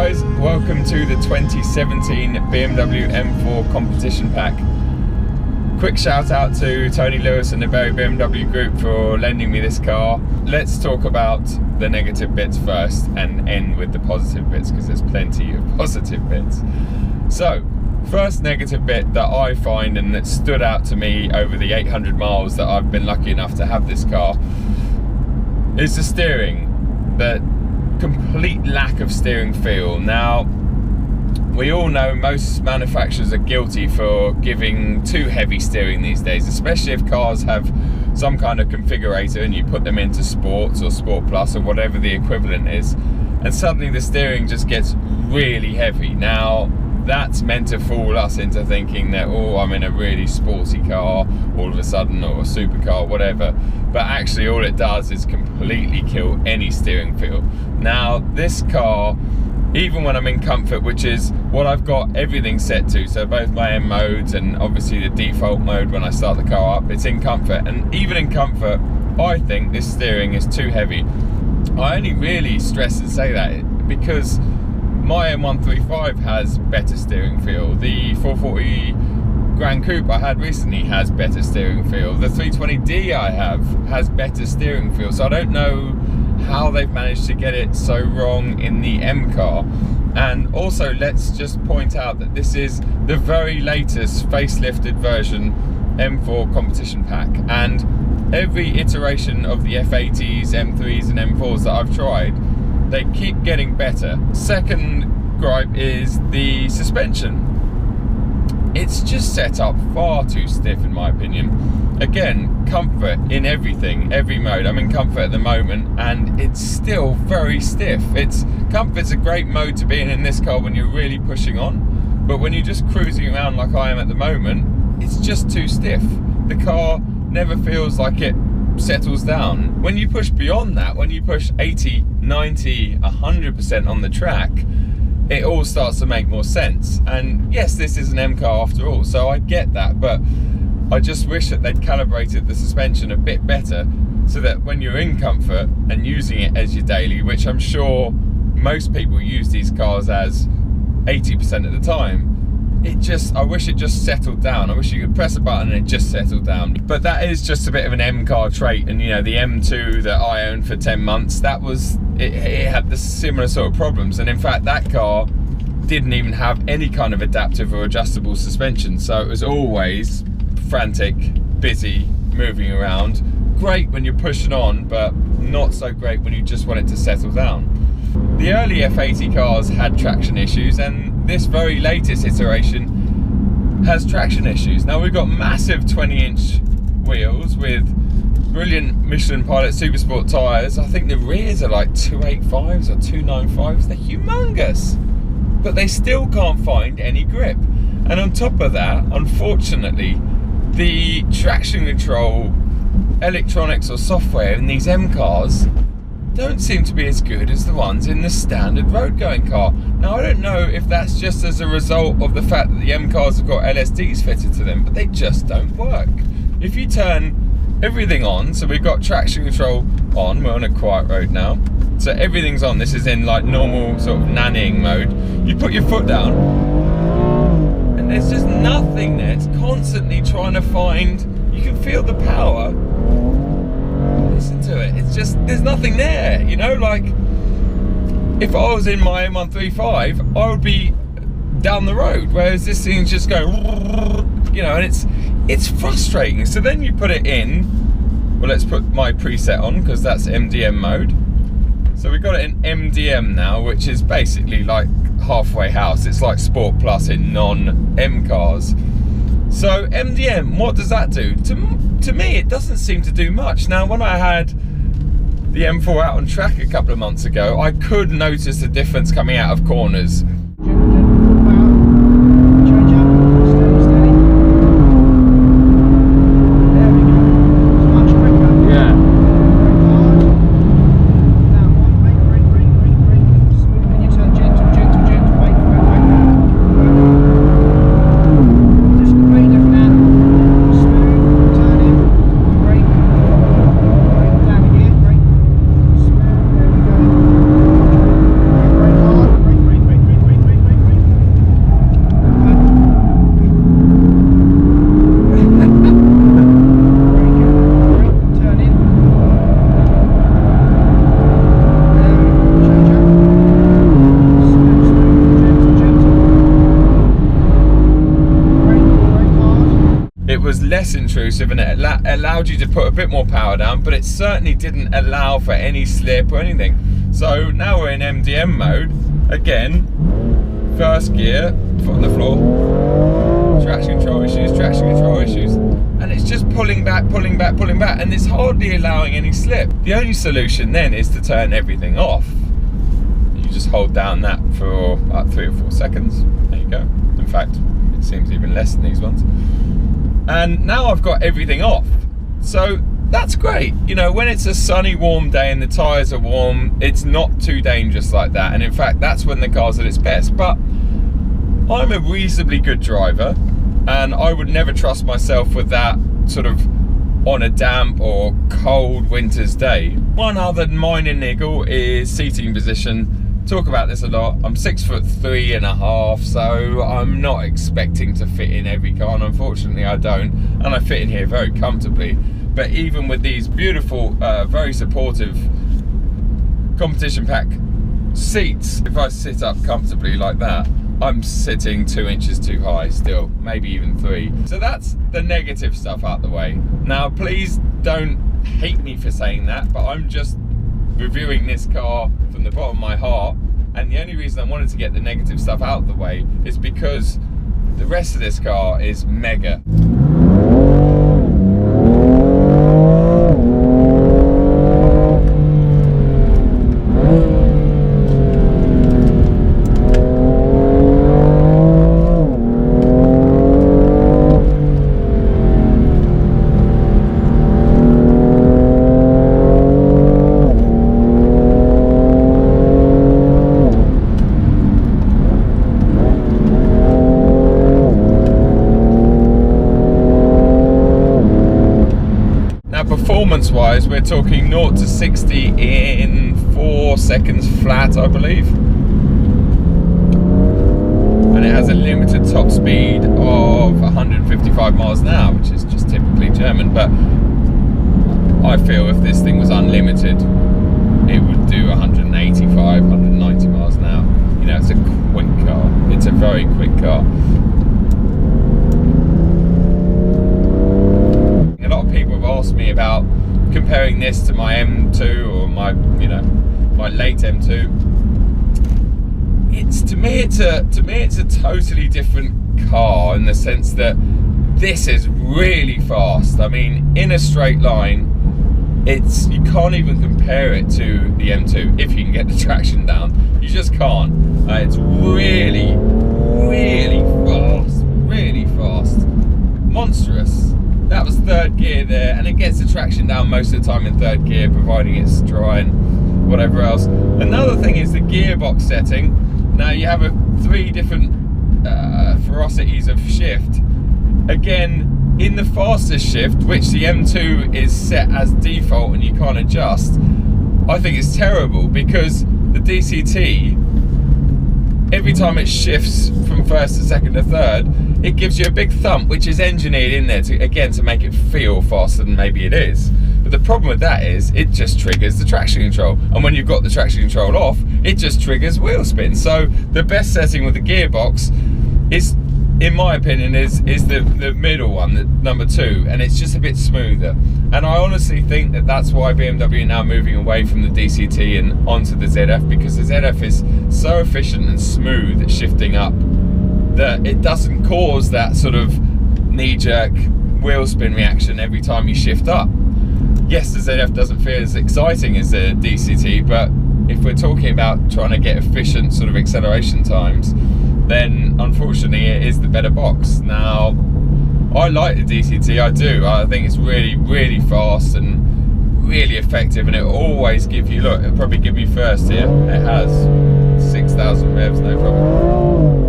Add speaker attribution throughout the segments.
Speaker 1: guys, welcome to the 2017 BMW M4 Competition Pack. Quick shout out to Tony Lewis and the Berry BMW group for lending me this car. Let's talk about the negative bits first and end with the positive bits because there's plenty of positive bits. So, first negative bit that I find and that stood out to me over the 800 miles that I've been lucky enough to have this car is the steering. The complete lack of steering feel. Now, we all know most manufacturers are guilty for giving too heavy steering these days, especially if cars have some kind of configurator and you put them into Sports or Sport Plus or whatever the equivalent is, and suddenly the steering just gets really heavy. Now, that's meant to fool us into thinking that, oh, I'm in a really sporty car all of a sudden, or a supercar, whatever. But actually all it does is completely kill any steering feel. Now, this car, even when I'm in comfort, which is what I've got everything set to, so both my M modes and obviously the default mode when I start the car up, it's in comfort. And even in comfort, I think this steering is too heavy. I only really stress and say that because my M135 has better steering feel. The 440 Grand Coupe I had recently has better steering feel. The 320D I have has better steering feel. So I don't know how they've managed to get it so wrong in the M car. And also, let's just point out that this is the very latest facelifted version M4 Competition Pack. And every iteration of the F80s, M3s and M4s that I've tried, they keep getting better. Second gripe is the suspension. It's just set up far too stiff in my opinion. Again, comfort in everything, every mode. I'm in comfort at the moment and it's still very stiff. Comfort's a great mode to be in this car when you're really pushing on, but when you're just cruising around like I am at the moment, it's just too stiff. The car never feels like it settles down. When you push beyond that, when you push 80, 90, 100% on the track, it all starts to make more sense. And yes, this is an M car after all, so I get that, but I just wish that they'd calibrated the suspension a bit better so that when you're in comfort and using it as your daily, which I'm sure most people use these cars as 80% of the time, I wish it just settled down. I wish you could press a button and it just settled down. But that is just a bit of an M car trait. And you know, the M2 that I owned for 10 months, it had the similar sort of problems. And in fact, that car didn't even have any kind of adaptive or adjustable suspension. So it was always frantic, busy, moving around. Great when you're pushing on, but not so great when you just want it to settle down. The early F80 cars had traction issues, and this very latest iteration has traction issues. Now, we've got massive 20-inch wheels with brilliant Michelin Pilot Supersport tyres. I think the rears are like 285s or 295s. They're humongous, but they still can't find any grip. And on top of that, unfortunately, the traction control electronics or software in these M cars don't seem to be as good as the ones in the standard road going car. Now, I don't know if that's just as a result of the fact that the M cars have got LSDs fitted to them, but they just don't work. If you turn everything on, so we've got traction control on, we're on a quiet road now, so everything's on. This is in like normal sort of nannying mode. You put your foot down and there's just nothing there. It's constantly trying to find, you can feel the power. Listen to it, it's just, there's nothing there, you know. Like, if I was in my M135, I would be down the road, whereas this thing's just going, you know, and it's frustrating. So then you put it in, well, let's put my preset on because that's Mdm Mode. So we've got it in Mdm now, which is basically like halfway house. It's like Sport Plus in non-M cars. So Mdm, what does that do? To me, it doesn't seem to do much. Now, when I had the M4 out on track a couple of months ago, I could notice the difference coming out of corners. was less intrusive, and it allowed you to put a bit more power down, but it certainly didn't allow for any slip or anything. So now we're in MDM mode again. First gear, foot on the floor, traction control issues, and it's just pulling back, and it's hardly allowing any slip. The only solution then is to turn everything off. You just hold down that for about 3 or 4 seconds. There you go. In fact, it seems even less than these ones. And now I've got everything off. So that's great. You know, when it's a sunny, warm day and the tyres are warm, it's not too dangerous like that. And in fact, that's when the car's at its best. But I'm a reasonably good driver, and I would never trust myself with that sort of on a damp or cold winter's day. One other minor niggle is seating position. Talk about this a lot. I'm 6'3.5", so I'm not expecting to fit in every car, and unfortunately I don't, and I fit in here very comfortably. But even with these beautiful, very supportive competition pack seats, if I sit up comfortably like that, I'm sitting 2 inches too high still, maybe even 3. So that's the negative stuff out the way. Now, please don't hate me for saying that, but I'm just reviewing this car from the bottom of my heart, and the only reason I wanted to get the negative stuff out of the way is because the rest of this car is mega. Performance-wise, we're talking 0 to 60 in 4 seconds flat, I believe. And it has a limited top speed of 155 miles an hour, which is just typically German. But I feel if this thing was unlimited, it would do 185, 190 miles an hour. You know, it's a quick car. It's a very quick car. A lot of people have asked me about comparing this to my M2 or my, you know, my late M2. To me it's a totally different car in the sense that this is really fast. I mean, in a straight line, you can't even compare it to the M2 if you can get the traction down. You just can't. It's really fast, monstrous. That was third gear there, and it gets the traction down most of the time in third gear, providing it's dry and whatever else. Another thing is the gearbox setting. Now you have 3 different ferocities of shift. Again, in the fastest shift, which the M2 is set as default and you can't adjust, I think it's terrible, because the DCT, every time it shifts from first to second to third, it gives you a big thump, which is engineered in there to make it feel faster than maybe it is. But the problem with that is it just triggers the traction control, and when you've got the traction control off, it just triggers wheel spin. So the best setting with the gearbox is, in my opinion, is the middle one, the number 2, and it's just a bit smoother. And I honestly think that that's why BMW are now moving away from the DCT and onto the ZF, because the ZF is so efficient and smooth at shifting up that it doesn't cause that sort of knee-jerk wheel spin reaction every time you shift up. Yes, the ZF doesn't feel as exciting as the DCT, but if we're talking about trying to get efficient sort of acceleration times, then unfortunately it is the better box. Now, I like the DCT, I do. I think it's really fast and really effective, and it'll always give you, look, it'll probably give me first here. It has 6,000 revs, no problem.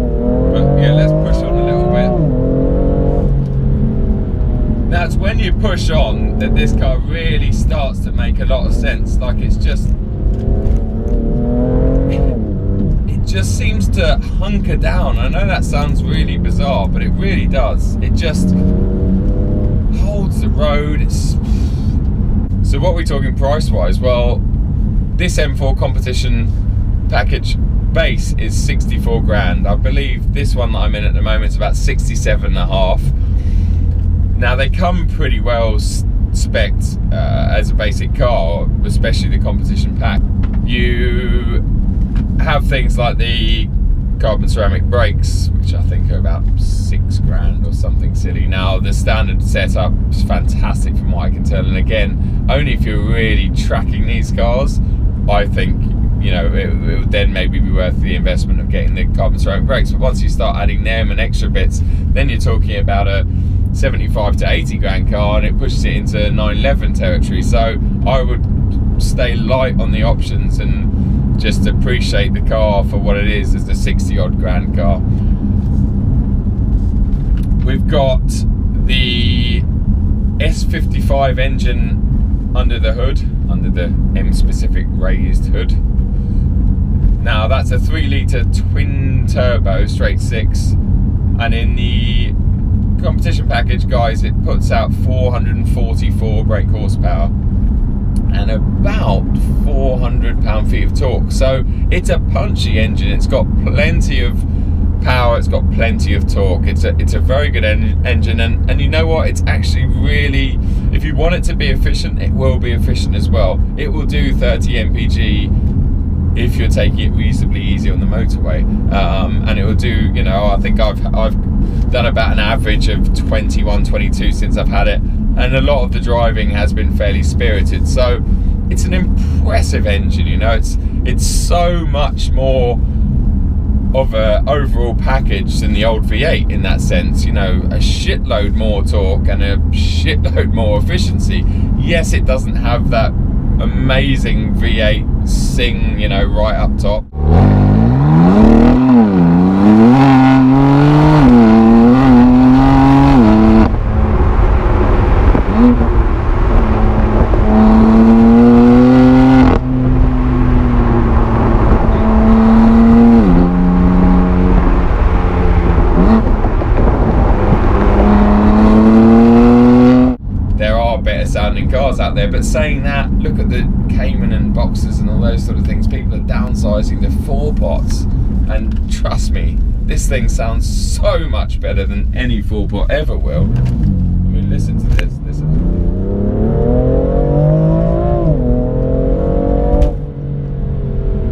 Speaker 1: But yeah, let's push on a little bit. Now it's when you push on that this car really starts to make a lot of sense. Like, it's just, it just seems to hunker down. I know that sounds really bizarre, but it really does. It just holds the road. So what are we talking price wise? Well, this M4 competition package base is 64 grand. I believe this one that I'm in at the moment is about 67.5. Now they come pretty well spec'd as a basic car, especially the competition pack. You have things like the carbon ceramic brakes, which I think are about £6 or something silly. Now the standard setup is fantastic from what I can tell, and again, only if you're really tracking these cars, I think, you know, it would then maybe be worth the investment of getting the carbon ceramic brakes. But once you start adding them and extra bits, then you're talking about a 75 to 80 grand car, and it pushes it into 911 territory. So I would stay light on the options and just appreciate the car for what it is, as a 60 odd grand car. We've got the S55 engine under the hood, under the M specific raised hood. Now that's a 3 litre twin turbo straight 6, and in the competition package, guys, it puts out 444 brake horsepower and about 400 pound-feet of torque. So it's a punchy engine. It's got plenty of power, it's got plenty of torque. It's a very good engine, and you know what, it's actually really, if you want it to be efficient, it will be efficient as well. It will do 30 mpg if you're taking it reasonably easy on the motorway, and it will do, you know, I think I've done about an average of 21, 22 since I've had it, and a lot of the driving has been fairly spirited. So it's an impressive engine, you know. It's so much more of a overall package than the old V8 in that sense, you know, a shitload more torque and a shitload more efficiency. Yes, it doesn't have that amazing V8 sing, you know, right up top. Sounding cars out there, but saying that, look at the Cayman and Boxers and all those sort of things. People are downsizing to 4-pots, and trust me, this thing sounds so much better than any 4-pot ever will. I mean, listen to this. Listen.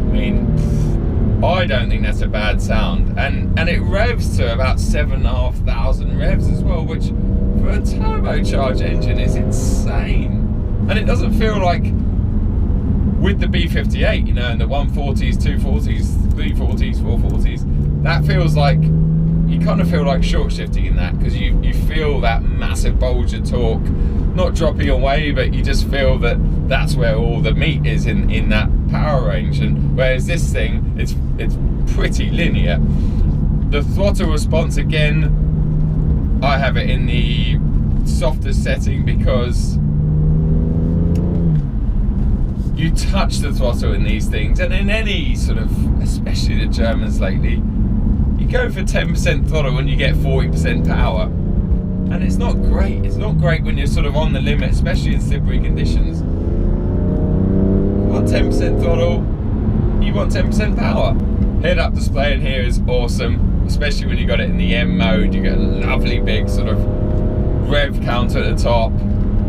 Speaker 1: I mean, I don't think that's a bad sound, and it revs to about 7,500 revs as well, which for a turbocharged engine is insane. And it doesn't feel like with the B58, you know, and the 140s, 240s, 340s, 440s, that feels like, you kind of feel like short shifting in that, because you feel that massive bulge of torque not dropping away, but you just feel that that's where all the meat is in that power range. And whereas this thing, it's pretty linear. The throttle response, again, I have it in the softest setting, because you touch the throttle in these things, and in any sort of, especially the Germans lately, you go for 10% throttle when you get 40% power, and it's not great. It's not great when you're sort of on the limit, especially in slippery conditions. You want 10% throttle, you want 10% power. Head-up display in here is awesome, especially when you got it in the M mode. You get a lovely big sort of rev counter at the top,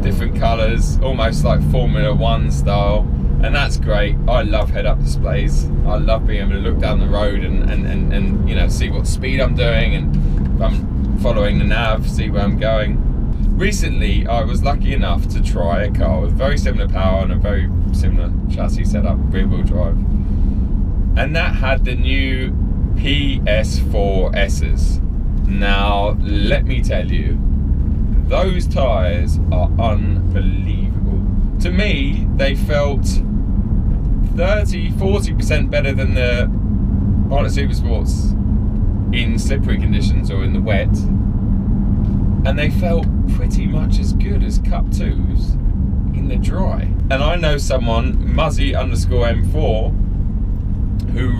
Speaker 1: different colours, almost like Formula 1 style, and that's great. I love head-up displays. I love being able to look down the road and you know, see what speed I'm doing, and if I'm following the nav, see where I'm going. Recently, I was lucky enough to try a car with very similar power and a very similar chassis setup, rear-wheel drive, and that had the new PS4 S's. Now, let me tell you, those tyres are unbelievable. To me, they felt 30-40% better than the Pilot Supersports in slippery conditions or in the wet, and they felt pretty much as good as Cup 2s in the dry. And I know someone, Muzzy_M4, who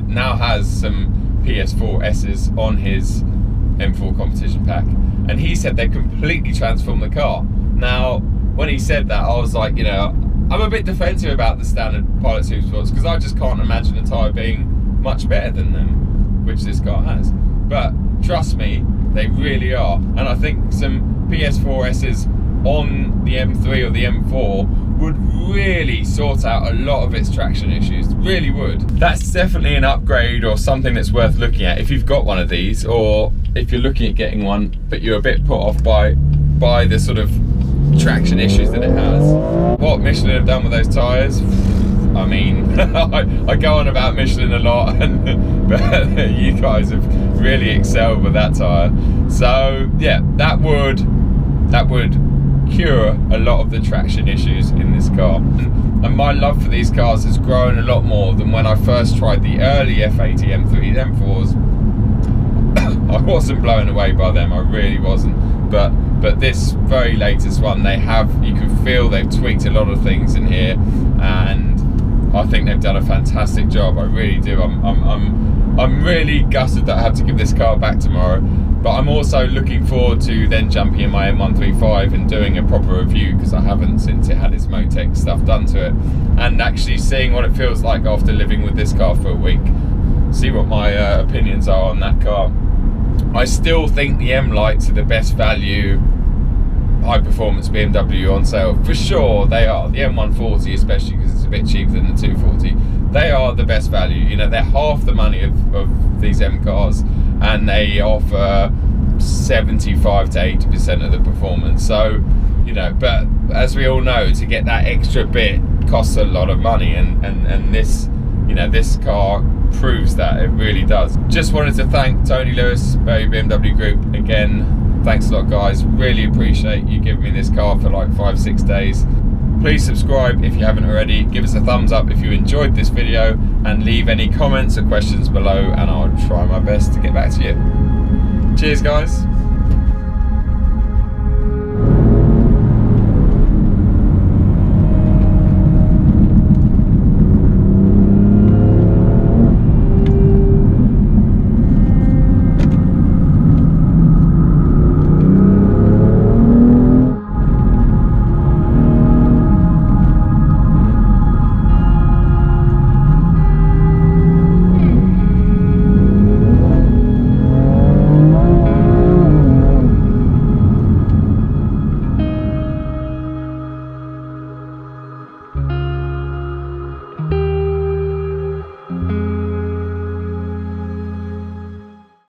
Speaker 1: now has some PS4 S's on his M4 competition pack, and he said they completely transformed the car. Now, when he said that, I was like, you know, I'm a bit defensive about the standard Pilot Supersports, because I just can't imagine a tyre being much better than them, which this car has. but trust me, they really are. And I think some PS4Ss on the M3 or the M4 would really sort out a lot of its traction issues, really would. That's definitely an upgrade or something that's worth looking at if you've got one of these, or if you're looking at getting one but you're a bit put off by the sort of traction issues that it has. What Michelin have done with those tyres, I mean, I go on about Michelin a lot, but you guys have really excelled with that tyre. So yeah, that would cure a lot of the traction issues in this car. And my love for these cars has grown a lot more than when I first tried the early F80 M3s, M4s. I wasn't blown away by them, I really wasn't. But this very latest one, you can feel they've tweaked a lot of things in here, and I think they've done a fantastic job. I really do. I'm really gutted that I have to give this car back tomorrow, but I'm also looking forward to then jumping in my M135 and doing a proper review, because I haven't since it had its Motec stuff done to it, and actually seeing what it feels like after living with this car for a week. See what my opinions are on that car. I still think the M-Lights are the best value high performance BMW on sale. For sure they are. The M140 especially, because it's a bit cheaper than the 240. They are the best value. You know, they're half the money of these M cars, and they offer 75 to 80% of the performance. So, you know, but as we all know, to get that extra bit costs a lot of money, and this, you know, this car proves that. It really does. Just wanted to thank Tony Lewis, Berry BMW Group again. Thanks a lot, guys. Really appreciate you giving me this car for like 5-6 days. Please subscribe if you haven't already. Give us a thumbs up if you enjoyed this video, and leave any comments or questions below, and I'll try my best to get back to you. Cheers, guys.